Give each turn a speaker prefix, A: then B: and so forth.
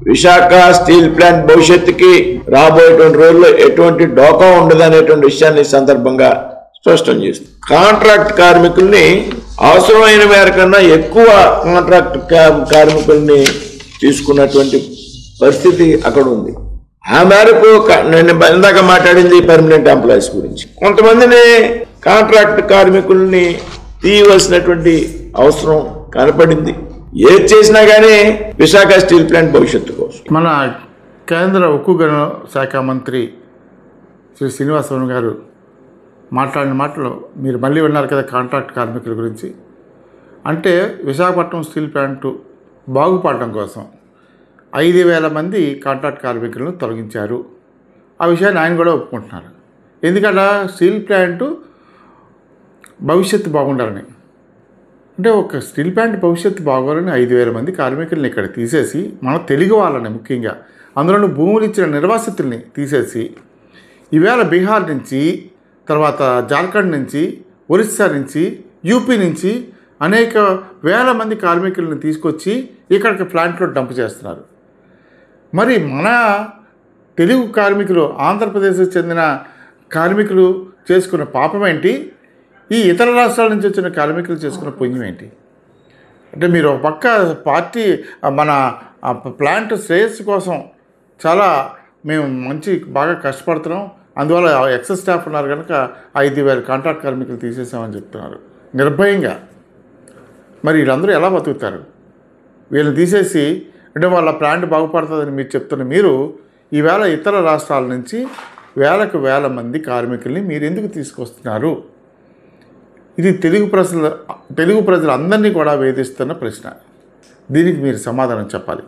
A: Visakha steel plant భవిష్యత్తుకి రాబోయేటువంటి రోజుల్లో ఎటువంటి డోకా ఉండదు అనేటువంటి విషయాన్ని సందర్భంగా స్పష్టం చేస్తుంది. కాంట్రాక్ట్ కార్మికుల్ని అవసరమైన మేరకన్నా ఎక్కువ కాంట్రాక్ట్ కార్మికుల్ని తీసుకున్నటువంటి పరిస్థితి అక్కడ ఉంది. ఆ మేరకు నేను ఇందాక మాట్లాడింది పర్మనెంట్ ఎంప్లాయీస్ గురించి. కొంతమందిని కాంట్రాక్ట్ కార్మికుల్ని తీయవలసినటువంటి అవసరం కనపడింది. ఏది చేసినా కానీ విశాఖ స్టీల్ ప్లాంట్ భవిష్యత్తు కోసం.
B: మన కేంద్ర ఉక్కు గనుల శాఖ మంత్రి శ్రీ శ్రీనివాసరావు గారు మాట్లాడిన మాటలు మీరు మళ్ళీ విన్నారు కదా కాంట్రాక్ట్ కార్మికుల గురించి. అంటే విశాఖపట్నం స్టీల్ ప్లాంటు బాగుపడటం కోసం 5,000 మంది కాంట్రాక్ట్ కార్మికులను తొలగించారు. ఆ విషయాన్ని ఆయన కూడా ఒప్పుకుంటున్నారు. ఎందుకంటే స్టీల్ ప్లాంటు భవిష్యత్తు బాగుండాలని, అంటే ఒక స్టీల్ ప్లాంట్ భవిష్యత్తు బాగోవాలని 5,000 మంది కార్మికుల్ని ఇక్కడ తీసేసి మన తెలుగు వాళ్ళని ముఖ్యంగా అందులో భూములు ఇచ్చిన నిర్వాసితుల్ని తీసేసి ఈవేళ బీహార్ నుంచి, తర్వాత జార్ఖండ్ నుంచి, ఒరిస్సా నుంచి, యూపీ నుంచి అనేక వేల మంది కార్మికులను తీసుకొచ్చి ఇక్కడికి ప్లాంట్లో డంప్ చేస్తున్నారు. మరి మన తెలుగు కార్మికులు, ఆంధ్రప్రదేశ్కి చెందిన కార్మికులు చేసుకున్న పాపం ఏంటి? ఈ ఇతర రాష్ట్రాల నుంచి వచ్చిన కార్మికులు చేసుకున్న పుణ్యం ఏంటి? అంటే మీరు ఒక పక్క పార్టీ మన ప్లాంట్ శ్రేయస్సు కోసం చాలా మేము బాగా కష్టపడుతున్నాం, అందువల్ల ఎక్సెస్ స్టాఫ్ ఉన్నారు కనుక 5,000 కాంట్రాక్ట్ కార్మికులు తీసేసామని చెప్తున్నారు నిర్భయంగా. మరి వీళ్ళందరూ ఎలా బతుకుతారు? వీళ్ళని తీసేసి అంటే వాళ్ళ ప్లాంట్ బాగుపడుతుందని మీరు చెప్తున్న మీరు ఈవేళ ఇతర రాష్ట్రాల నుంచి వేల మంది కార్మికుల్ని మీరు ఎందుకు తీసుకొస్తున్నారు? ఇది తెలుగు ప్రజలందరినీ కూడా వేధిస్తున్న ప్రశ్న. దీనికి మీరు సమాధానం చెప్పాలి.